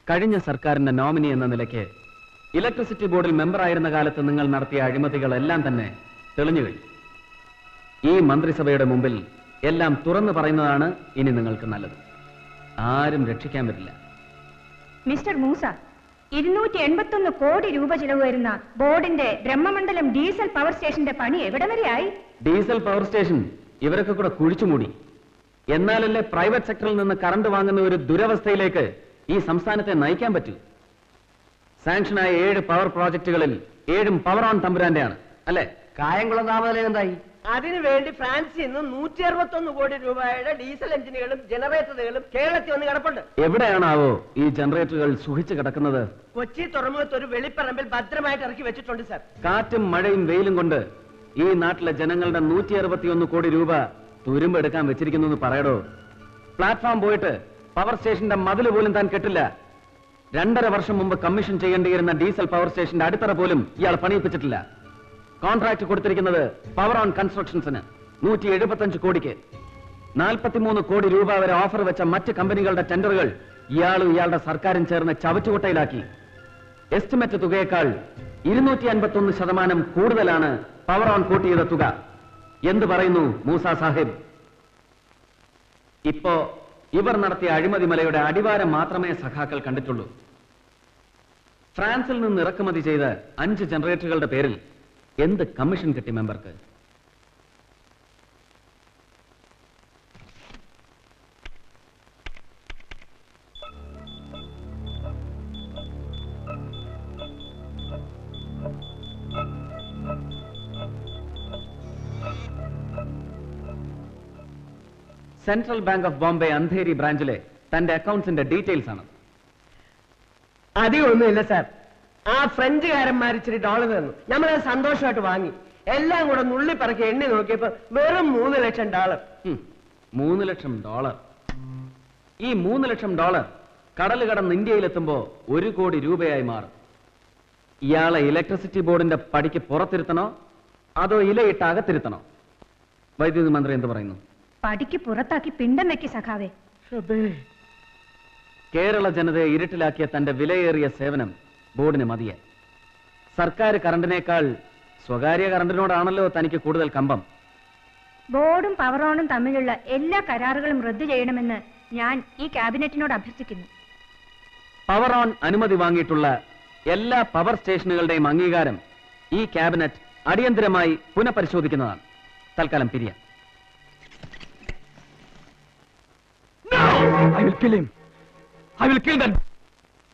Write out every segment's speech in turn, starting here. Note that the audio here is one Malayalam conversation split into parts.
കഴിഞ്ഞ സർക്കാരിന്റെ നോമിനി എന്ന നിലയ്ക്ക് ഇലക്ട്രിസിറ്റി ബോർഡിൽ മെമ്പറായിരുന്ന കാലത്ത് നിങ്ങൾ നടത്തിയ അഴിമതികളെല്ലാം തന്നെ തെളിഞ്ഞു കഴിഞ്ഞു. ഈ മന്ത്രിസഭയുടെ മുമ്പിൽ എല്ലാം തുറന്നു പറയുന്നതാണ് ഇനി നിങ്ങൾക്ക് നല്ലത്. ആരും രക്ഷിക്കാൻ പറ്റില്ല. മിസ്റ്റർ മൂസ, 281 കോടി രൂപ ചിലവ് വരുന്ന ബോർഡിന്റെ ബ്രഹ്മമണ്ഡലം ഡീസൽ പവർ സ്റ്റേഷന്റെ പണി എവിടെ വരെയായി? ഡീസൽ പവർ സ്റ്റേഷൻ ഇവരൊക്കെ കൂടെ കുഴിച്ചുമൂടി. എന്നാലല്ലേ പ്രൈവറ്റ് സെക്ടറിൽ നിന്ന് കറണ്ട് വാങ്ങുന്ന ഒരു ദുരവസ്ഥയിലേക്ക് ഈ സംസ്ഥാനത്തെ നയിക്കാൻ പറ്റൂ. സാങ്ഷനായ 7 പവർ പ്രോജക്റ്റുകളിൽ 7 പവർ ഓൺ തമ്പുരാന്റെയാണ്, അല്ലെ? കായംകുളം താപനില എന്തായി? അതിനുവേണ്ടി ഫ്രാൻസിൽ നിന്ന് 161 കോടി രൂപയുടെ ഡീസൽ എഞ്ചിനുകളും ജനറേറ്ററുകളും കേരളത്തിൽ വന്ന് കിടപ്പുണ്ട്. എവിടെയാണാവോ ഈ ജനറേറ്ററുകൾ സുഹിച്ചു കിടക്കുന്നത്? കൊച്ചി തുറമുഖത്ത് ഒരു വെളിപ്പറമ്പിൽ ഭദ്രമായിട്ട് ഇറക്കി വെച്ചിട്ടുണ്ട് സാർ. കാറ്റും മഴയും വെയിലും കൊണ്ട് ഈ നാട്ടിലെ ജനങ്ങളുടെ 161 കോടി രൂപ തുരുമ്പെടുക്കാൻ വെച്ചിരിക്കുന്നു എന്ന് പറയടോ. പ്ലാറ്റ്ഫോം പോയിട്ട് പവർ സ്റ്റേഷന്റെ മതില് പോലും താൻ കെട്ടില്ല. 2.5 വർഷം മുമ്പ് കമ്മീഷൻ ചെയ്യേണ്ടിയിരുന്ന ഡീസൽ പവർ സ്റ്റേഷന്റെ അടിത്തറ പോലും ഇയാൾ പണിയിപ്പിച്ചിട്ടില്ല. കോൺട്രാക്ട് കൊടുത്തിരിക്കുന്നത് പവർ ഓൺ കൺസ്ട്രക്ഷൻസിന് 175 കോടിക്ക്. 43 കോടി രൂപ വരെ ഓഫർ വെച്ച മറ്റ് കമ്പനികളുടെ ടെൻഡറുകൾ ഇയാളും ഇയാളുടെ സർക്കാരും ചേർന്ന് ചവറ്റുകൊട്ടയിലാക്കി. എസ്റ്റിമേറ്റ് തുകയേക്കാൾ 251% കൂടുതലാണ് പവർ ഓൺ കോട്ട് ചെയ്ത തുക. എന്ത് പറയുന്നു മൂസ സാഹിബ്? ഇപ്പോ ഇവർ നടത്തിയ അഴിമതി മലയുടെ അടിവാരം മാത്രമേ സഖാക്കൾ കണ്ടിട്ടുള്ളൂ. ഫ്രാൻസിൽ നിന്ന് ഇറക്കുമതി ചെയ്ത 5 ജനറേറ്ററുകളുടെ പേരിൽ എന്ത് കമ്മീഷൻ കിട്ടി മെമ്പർക്ക്? Central bank of Bombay Andheri ബ്രാഞ്ചിലെ തന്റെ അക്കൗണ്ട്സിന്റെ ഡീറ്റെയിൽസ് ആണ്. അധികമൊന്നുമില്ല സാർ. ആ ഫ്രഞ്ചുകാരന്മാർ ഇച്ചിരി ഡോളർ തന്നു, നമ്മളത് സന്തോഷമായിട്ട് വാങ്ങി. എല്ലാം കൂടെ നുള്ളി പറക്കി എണ്ണി നോക്കിയപ്പോ വെറും $3 ലക്ഷം. $3 ലക്ഷം. ഈ $3 ലക്ഷം കടൽ കടന്ന് ഇന്ത്യയിലെത്തുമ്പോ 1 കോടി രൂപയായി മാറും. ഇയാളെ ഇലക്ട്രിസിറ്റി ബോർഡിന്റെ പടിക്ക് പുറത്തിരുത്തണോ അതോ ഇലയിട്ട് അകത്തിരുത്തണോ? വൈദ്യുതി മന്ത്രി എന്ത് പറയുന്നു? പടിക്ക് പുറത്താക്കി പിണ്ടം വെക്കി സഖാവേ. കേരള ജനതയെ ഇരുട്ടിലാക്കിയ തന്റെ വിലയേറിയ സേവനം ബോർഡിന് മതിയായി. സർക്കാർ കറണ്ടിനേക്കാൾ സ്വകാര്യ കറണ്ടിനോടാണല്ലോ തനിക്ക് കൂടുതൽ കമ്പം. ബോർഡും പവറോണും തമ്മിലുള്ള എല്ലാ കരാറുകളും റദ്ദു ചെയ്യണമെന്ന് ഞാൻ ഈ ക്യാബിനറ്റിനോട് അഭ്യർത്ഥിക്കുന്നു. പവർ ഓൺ അനുമതി വാങ്ങിയിട്ടുള്ള എല്ലാ പവർ സ്റ്റേഷനുകളുടെയും അംഗീകാരം ഈ ക്യാബിനറ്റ് അടിയന്തരമായി പുനഃപരിശോധിക്കുന്നതാണ്. തൽക്കാലം പിരിയാം. I will kill him. I will kill that.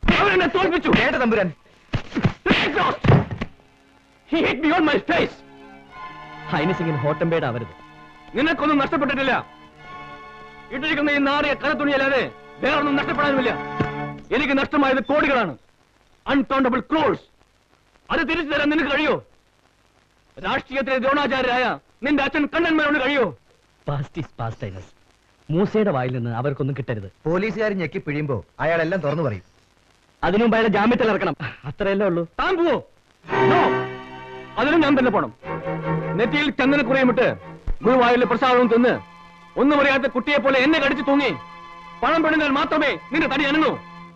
അവനെ തോൽപ്പിച്ചു. കേട്ട തമ്പുരാൻ. He hit me on my face. ഹൈനസിംഗിന് ഹോട്ടംബേഡ് ആവരുത്. നിനക്കൊന്നും നഷ്ടപ്പെട്ടിട്ടില്ല. ഇട്ടിരിക്കുന്ന ഈ നാറിയ കരത്തുണിയല്ലാതെ വേറൊന്നും നഷ്ടപ്പെടാനുമില്ല. എനിക്ക് നഷ്ടമായത് കോടികളാണ്. അൺകൗണ്ടബിൾ ക്രോഴ്സ്. അത് തിരിച്ചു തരാൻ നിനക്ക് കഴിയോ? രാഷ്ട്രീയത്തിലെ ദ്രോണാചാര്യരായ നിന്റെ അച്ഛൻ കണ്ണന്മാരോട് കഴിയോ? പാസ്റ്റ് ഈസ് പാസ്റ്റ് ഐനസ്. മൂസയുടെ വായിൽ നിന്ന് അവർക്കൊന്നും കിട്ടരുത്. പോലീസുകാർ ഞെക്കി പിഴിയുമ്പോ അയാളെല്ലാം തുറന്നു പറയും. അതിനു മുമ്പ് അയാളെ ജാമ്യത്തിൽ ഇറക്കണം. അത്രയല്ലേ ഉള്ളൂ. താൻ പോവോ? അതിനും ഞാൻ തന്നെ പോണം. നെറ്റിയിൽ ചന്ദനക്കുറിയുമിട്ട് ഗുരുവായൂരിലെ പ്രസാദവും തിന്ന് ഒന്നും അറിയാത്ത കുട്ടിയെ പോലെ എന്നെ കടിച്ചു തൂങ്ങി പണം പെടുന്നാൽ മാത്രമേ നിന്റെ തടി അനങ്ങൂ.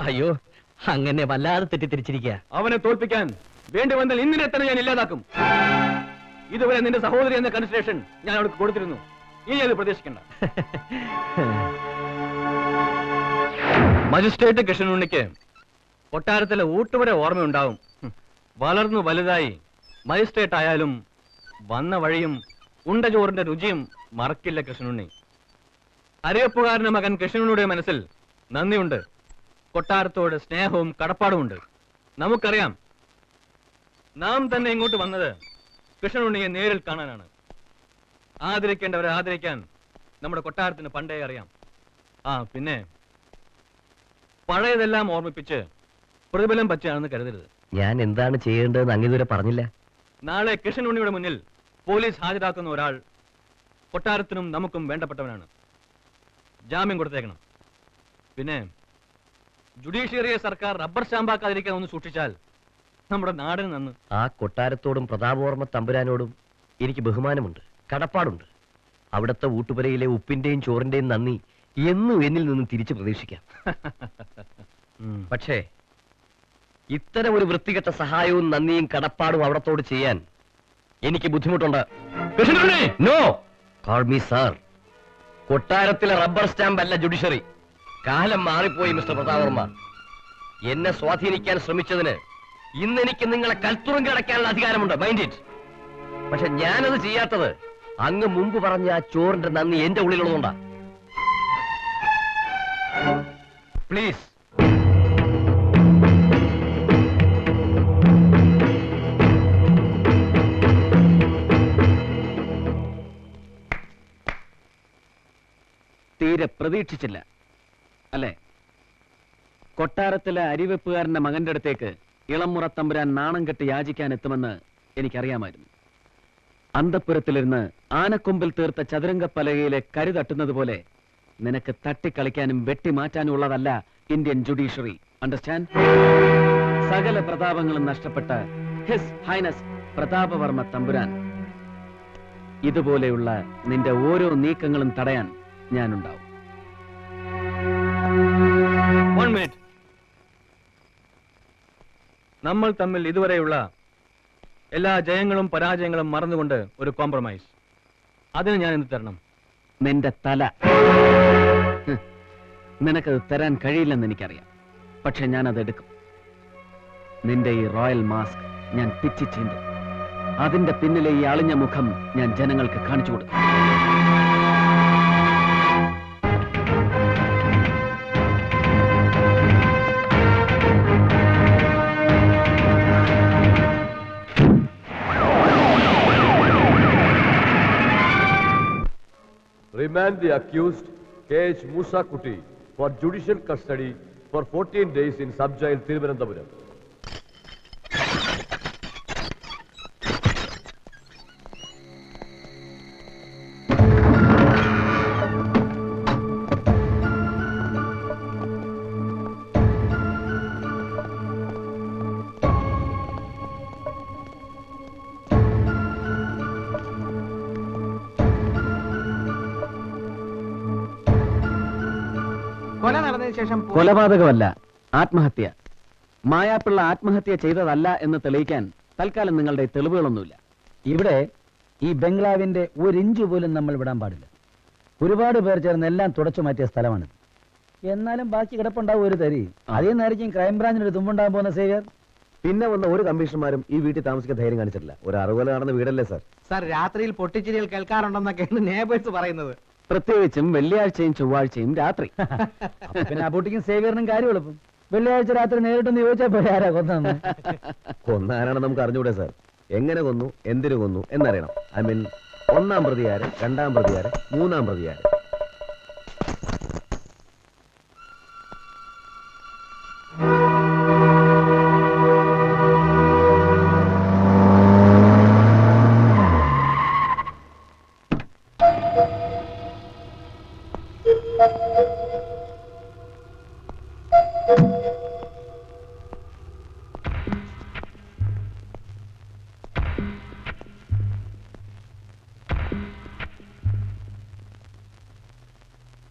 അയ്യോ, അങ്ങനെ വല്ലാതെ തെറ്റിദ്ധരിച്ചിരിക്കുക. അവനെ തോൽപ്പിക്കാൻ വേണ്ടി വന്നാൽ ഇന്നിനെ തന്നെ ഞാൻ ഇല്ലാതാക്കും. ഇതുവരെ നിന്റെ സഹോദരി എന്ന കൺസിഡറേഷൻ ഞാൻ അവൾക്ക് കൊടുത്തിരുന്നു. ഇനി അത് പ്രതീക്ഷിക്കണ്ട. മജിസ്ട്രേറ്റ് കൃഷ്ണനുണ്ണിക്ക് കൊട്ടാരത്തിലെ ഊട്ടുവരെ ഓർമ്മയുണ്ടാവും. വളർന്നു വലുതായി മജിസ്ട്രേറ്റ് ആയാലും വന്ന വഴിയും ഉണ്ടചോറിന്റെ രുചിയും മറക്കില്ല കൃഷ്ണനുണ്ണി. അരയപ്പുകാരന്റെ മകൻ കൃഷ്ണനുണ്ണിയുടെ മനസ്സിൽ നന്ദിയുണ്ട്. കൊട്ടാരത്തോട് സ്നേഹവും കടപ്പാടുമുണ്ട്. നമുക്കറിയാം, നാം തന്നെ ഇങ്ങോട്ട് വന്നത് കൃഷ്ണനുണ്ണിയെ നേരിൽ കാണാനാണ്. ആദരിക്കേണ്ടവരെ ആദരിക്കാൻ നമ്മുടെ കൊട്ടാരത്തിന് പണ്ടേ അറിയാം. പിന്നെ പഴയതെല്ലാം ഓർമ്മിപ്പിച്ച് പ്രതിഫലം പറ്റുകയാണെന്ന് കരുതരുത്. ഞാൻ എന്താണ് ചെയ്യേണ്ടതെന്ന് അങ്ങേതുവരെ പറഞ്ഞില്ല. നാളെ കൃഷ്ണനുണ്ണിയുടെ മുന്നിൽ പോലീസ് ഹാജരാക്കുന്ന ഒരാൾ കൊട്ടാരത്തിനും നമുക്കും വേണ്ടപ്പെട്ടവനാണ്. ജാമ്യം കൊടുത്തേക്കണം. പിന്നെ ജുഡീഷ്യറിയെ സർക്കാർ റബ്ബർ സ്റ്റാമ്പാക്കാതിരിക്കാൻ ഒന്ന് സൂക്ഷിച്ചാൽ നമ്മുടെ നാടിന് നന്ന്. ആ കൊട്ടാരത്തോടും പ്രതാപവർമ്മ തമ്പുരാനോടും എനിക്ക് ബഹുമാനമുണ്ട്, കടപ്പാടുണ്ട്. അവിടുത്തെ ഊട്ടുപുരയിലെ ഉപ്പിന്റെയും ചോറിന്റെയും നന്ദി എന്നും എന്നിൽ നിന്നും തിരിച്ചു പ്രതീക്ഷിക്കാം. പക്ഷേ ഇത്തരം ഒരു വൃത്തികെട്ട സഹായവും നന്ദിയും കടപ്പാടും അവിടത്തോട് ചെയ്യാൻ എനിക്ക് ബുദ്ധിമുട്ടുണ്ട്. No, call me sir. കൊട്ടാരത്തിലെ റബ്ബർ സ്റ്റാമ്പ് അല്ല ജുഡീഷ്യറി. കാലം മാറിപ്പോയി മിസ്റ്റർ പ്രതാപവർമ്മ. എന്നെ സ്വാധീനിക്കാൻ ശ്രമിച്ചതിന് ഇന്ന് എനിക്ക് നിങ്ങളെ കൽത്തുറുങ്ക് അടയ്ക്കാനുള്ള അധികാരമുണ്ട്, മൈൻഡ് ഇറ്റ്. പക്ഷെ ഞാനത് ചെയ്യാത്തത് അങ്ങ് മുമ്പ് പറഞ്ഞ ആ ചോറിന്റെ നന്ദി എന്റെ ഉള്ളിലുള്ളതുകൊണ്ടാ. പ്ലീസ്. തീരെ പ്രതീക്ഷിച്ചില്ല അല്ലേ? കൊട്ടാരത്തിലെ അരിവെപ്പുകാരന്റെ മകന്റെ അടുത്തേക്ക് ഇളമുറ തമ്പുരാൻ നാണം കെട്ട് യാചിക്കാൻ എത്തുമെന്ന് എനിക്കറിയാമായിരുന്നു. അന്തഃപുരത്തിലിരുന്ന് ആനക്കൊമ്പിൽ തീർത്ത ചതുരംഗപ്പലകയിലെ കരി തട്ടുന്നത് പോലെ നിനക്ക് തട്ടിക്കളിക്കാനും വെട്ടിമാറ്റാനും ഉള്ളതല്ല ഇന്ത്യൻ ജുഡീഷ്യറി. അണ്ടർസ്റ്റാൻഡ്? സകല പ്രതാപങ്ങളും നഷ്ടപ്പെട്ട ഹിസ് ഹൈനസ് പ്രതാപവർമ്മ തമ്പുരാൻ ഇതുപോലെയുള്ള നിന്റെ ഓരോ നീക്കങ്ങളും തടയാൻ ഞാനുണ്ടാവും. 1 മിനിറ്റ്. നമ്മൾ തമ്മിൽ ഇതുവരെയുള്ള എല്ലാ ജയങ്ങളും പരാജയങ്ങളും മറന്നുകൊണ്ട് ഒരു കോംപ്രമൈസ്. അതിന് ഞാൻ എന്ത് തരണം? നിന്റെ തല. നിനക്കത് തരാൻ കഴിയില്ലെന്ന് എനിക്കറിയാം. പക്ഷെ ഞാനത് എടുക്കും. നിന്റെ ഈ റോയൽ മാസ്ക് ഞാൻ പിച്ചി ചീന്തും. അതിന്റെ പിന്നിലെ ഈ അളിഞ്ഞ മുഖം ഞാൻ ജനങ്ങൾക്ക് കാണിച്ചു കൊടുക്കും. Remand the accused K.H. Musa Kuti for judicial custody for 14 days in sub-jail Thiruvananthapuram. കൊല നടന്നതിന് ശേഷം കൊലപാതകമല്ല, ആത്മഹത്യ. മായാപ്പിള്ള ആത്മഹത്യ ചെയ്തതല്ല എന്ന് തെളിയിക്കാൻ തൽക്കാലം നിങ്ങളുടെ തെളിവുകളൊന്നുമില്ല. ഇവിടെ ഈ ബംഗ്ലാവിന്റെ 1 ഇഞ്ച് പോലും നമ്മൾ വിടാൻ പാടില്ല. ഒരുപാട് പേർ ചേർന്ന് എല്ലാം തുടച്ചു മാറ്റിയ സ്ഥലമാണിത്. എന്നാലും ബാക്കി കിടപ്പുണ്ടാവും ഒരു തരി. അതേ നേരിക്കും ക്രൈംബ്രാഞ്ചിനൊരു തുമ്പുണ്ടാകാൻ പോകുന്ന സേവ്യർ. പിന്നെ വന്ന ഒരു കമ്മീഷണർമാരും ഈ വീട്ടിൽ താമസിക്കാൻ ധൈര്യം കാണിച്ചിട്ടില്ല. ഒരു 60 നടന്ന വീടല്ലേ സാർ? സാർ, രാത്രിയിൽ പൊട്ടിച്ചിരികൾ കേൾക്കാറുണ്ടെന്നൊക്കെയാണ് നേബേഴ്സ് പറയുന്നത്. പ്രത്യേകിച്ചും വെള്ളിയാഴ്ചയും ചൊവ്വാഴ്ചയും രാത്രി. പിന്നെ അബൂട്ടിക്കും സേവ്യറിനും കാര്യം എളുപ്പം. വെള്ളിയാഴ്ച രാത്രി നേരിട്ടൊന്ന് ചോദിച്ചാൽ പോലെ ആരാ കൊന്നു? കൊന്നാരാണെന്ന് നമുക്ക് അറിഞ്ഞൂടെ സാർ? എങ്ങനെ കൊന്നു, എന്തിനു കൊന്നു എന്നറിയണം. ഐ മീൻ, 1-ാം പ്രതിയാര്, 2-ാം പ്രതിയാര്, 3-ാം പ്രതിയാര്.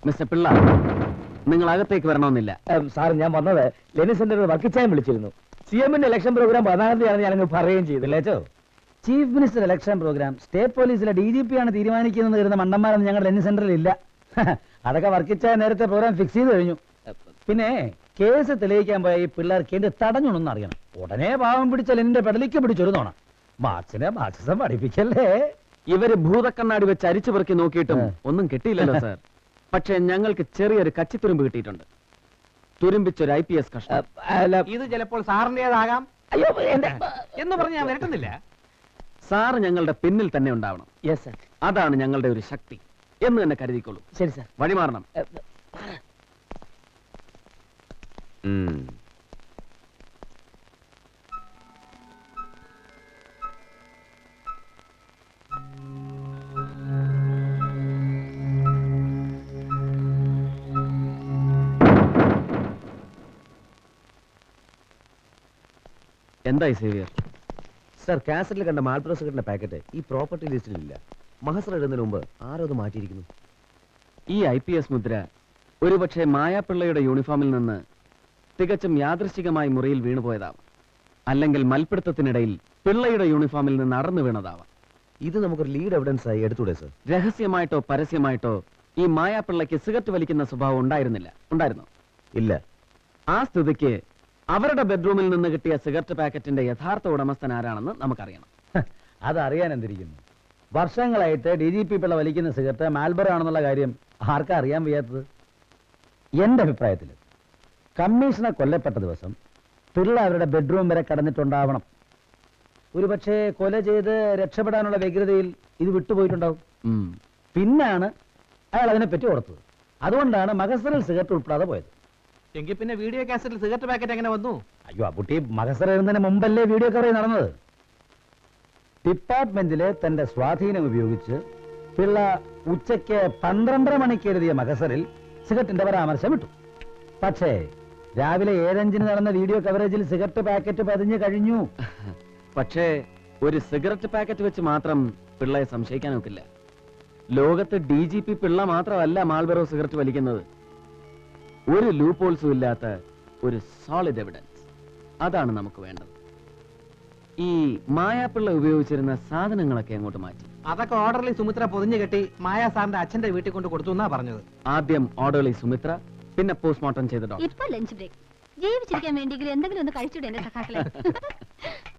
മിസ്റ്റർ പിള്ള, നിങ്ങൾ അകത്തേക്ക് വരണമെന്നില്ല. സാർ, ഞാൻ വന്നത് ലെനിൻ സെന്ററിൽ വർക്കിച്ചായം വിളിച്ചിരുന്നു. CM-ന്റെ ഇലക്ഷൻ പ്രോഗ്രാം 14-ാം തീയതിയാണ് ഞാനങ്ങ് പറയുകയും ചെയ്തില്ലേച്ചോ. Chief minister election programme state പോലീസിലെ DGP ആണ് തീരുമാനിക്കുന്നത് വരുന്ന മണ്ടന്മാരൊന്നും ഞങ്ങളുടെ ലെനിൻ സെന്ററിൽ ഇല്ല. അതൊക്കെ വർക്കിച്ചായ നേരത്തെ പ്രോഗ്രാം ഫിക്സ് ചെയ്ത് കഴിഞ്ഞു. പിന്നെ കേസ് തെളിയിക്കാൻ പോയ ഈ പിള്ളേർക്ക് എന്ത് തടഞ്ഞുണെന്ന് അറിയണം. ഉടനെ പാവം പിടിച്ച ലെനിന്റെ പെടലിക്ക് പിടിച്ചൊരുന്നോണം. മാർക്സിനെ മാർക്സിസം പഠിപ്പിക്കല്ലേ. ഇവര് ഭൂതക്കണ്ണാടി വെച്ച് അരിച്ചു പെറുക്കി നോക്കിയിട്ടും ഒന്നും കിട്ടിയില്ലല്ലോ സാർ. പക്ഷെ ഞങ്ങൾക്ക് ചെറിയൊരു കച്ചിത്തുരുമ്പ് കിട്ടിയിട്ടുണ്ട്. തുരുമ്പിച്ചൊരു IPS കഷ്ണം. ഇത് ചിലപ്പോൾ സാറിന്റേതാകാം. അയ്യോ, എന്ന് പറഞ്ഞ് ഞാൻ വരട്ടുന്നില്ല. സാർ ഞങ്ങളുടെ പിന്നിൽ തന്നെ ഉണ്ടാവണം. Yes sir. അതാണ് ഞങ്ങളുടെ ഒരു ശക്തി എന്ന് തന്നെ കരുതിക്കോളൂ. ശരി സാർ. വഴിമാറണം. എന്തായി സേവിയർ? സാർ, കാസറ്റിൽ കണ്ട മാൽപ്രോ സിഗരറ്റിന്റെ പാക്കറ്റ് ഈ പ്രോപ്പർട്ടി ലിസ്റ്റിലില്ല. മഹസർ ഇടുന്നതിന് മുമ്പ് ആരോ അത് മാറ്റിയിരിക്കുന്നു. ഈ IPS മുദ്ര ഒരുപക്ഷെ മായാപ്പിള്ളയുടെ യൂണിഫോമിൽ നിന്ന് തികച്ചും യാദൃശ്ചികമായി മുറിയിൽ വീണുപോയതാവാം. അല്ലെങ്കിൽ മൽപ്പിടുത്തത്തിനിടയിൽ പിള്ളയുടെ യൂണിഫോമിൽ നിന്ന് നടന്നു വീണതാവാം. ഇത് നമുക്കൊരു ലീഡ് എവിഡൻസ് ആയി എടുത്തൂടെ സർ? രഹസ്യമായിട്ടോ പരസ്യമായിട്ടോ ഈ മായാപ്പിള്ളയ്ക്ക് സിഗരറ്റ് വലിക്കുന്ന സ്വഭാവം ഉണ്ടായിരുന്നോ? ഇല്ല. ആ സ്ഥിതിക്ക് അവരുടെ ബെഡ്റൂമിൽ നിന്ന് കിട്ടിയ സിഗരറ്റ് പാക്കറ്റിന്റെ യഥാർത്ഥ ഉടമസ്ഥൻ ആരാണെന്ന് നമുക്കറിയണം. അതറിയാൻ എന്തിരിക്കുന്നു? വർഷങ്ങളായിട്ട് DGP പിള്ള വലിക്കുന്ന സിഗരറ്റ് മാൽബറോ ആണെന്നുള്ള കാര്യം ആർക്കാ അറിയാൻ വയ്യാത്തത്? എന്റെ അഭിപ്രായത്തിൽ കമ്മീഷണർ കൊല്ലപ്പെട്ട ദിവസം പിള്ള അവരുടെ ബെഡ്റൂം വരെ കടന്നിട്ടുണ്ടാവണം. ഒരുപക്ഷെ കൊല ചെയ്ത് രക്ഷപ്പെടാനുള്ള വ്യഗ്രതയിൽ ഇത് വിട്ടുപോയിട്ടുണ്ടാവും. ഉം. പിന്നാണ് അയാൾ അതിനെപ്പറ്റി ഓർത്തത്. അതുകൊണ്ടാണ് മകസറിൽ സിഗരറ്റ് ഉൾപ്പെടാതെ പോയത്. എങ്കിൽ പിന്നെ വീഡിയോ കാസറ്റിൽ സിഗരറ്റ് പാക്കറ്റ് എങ്ങനെ വന്നു? അയ്യോ, ആ കുട്ടി മകസർ എഴുതുന്നതിന് മുമ്പല്ലേ വീഡിയോ കവറേജ് നടന്നത്. ഡിപ്പാർട്ട്മെന്റിലെ തന്റെ സ്വാധീനം ഉപയോഗിച്ച് പിള്ള ഉച്ചയ്ക്ക് 12:30 മണിക്ക് എഴുതിയ മകസറിൽ സിഗരറ്റിന്റെ പരാമർശം ഇട്ടു. പക്ഷേ രാവിലെ 7:05 നടന്ന വീഡിയോ കവറേജിൽ സിഗരറ്റ് പാക്കറ്റ് പതിഞ്ഞു കഴിഞ്ഞു. പക്ഷേ ഒരു സിഗരറ്റ് പാക്കറ്റ് വെച്ച് മാത്രം പിള്ളയെ സംശയിക്കാൻ ഒക്കില്ല. ലോകത്ത് DGP പിള്ള മാത്രമല്ല മാൾബറോ സിഗരറ്റ് വലിക്കുന്നത്. ഒരു ലൂപ്പ് ഹോൾസും ഇല്ലാത്ത ഒരു സോളിഡ് എവിഡൻസ്, അതാണ് നമുക്ക് വേണ്ടത്. ഈ മായാപ്പിള്ള ഉപയോഗിച്ചിരുന്ന സാധനങ്ങളൊക്കെ അങ്ങോട്ട് മാറ്റി. അതൊക്കെ ഓർഡറിൽ സുമിത്ര പൊതിഞ്ഞു കെട്ടി മായാ സാറിന്റെ അച്ഛന്റെ വീട്ടിൽ കൊണ്ട് കൊടുത്തു എന്നാ പറഞ്ഞത്. ആദ്യം ഓർഡർലി സുമിത്ര, പിന്നെ പോസ്റ്റ്മോർട്ടം ചെയ്ത ഡോക്ടർ. ഇപ്പൊ ലഞ്ച് ബ്രേക്ക്. ജീവിച്ചിരിക്കാൻ വേണ്ടിയെങ്കിലും എന്തെങ്കിലും ഒന്ന് കഴിച്ചൂടെ എന്റെ സഖാക്കളെ?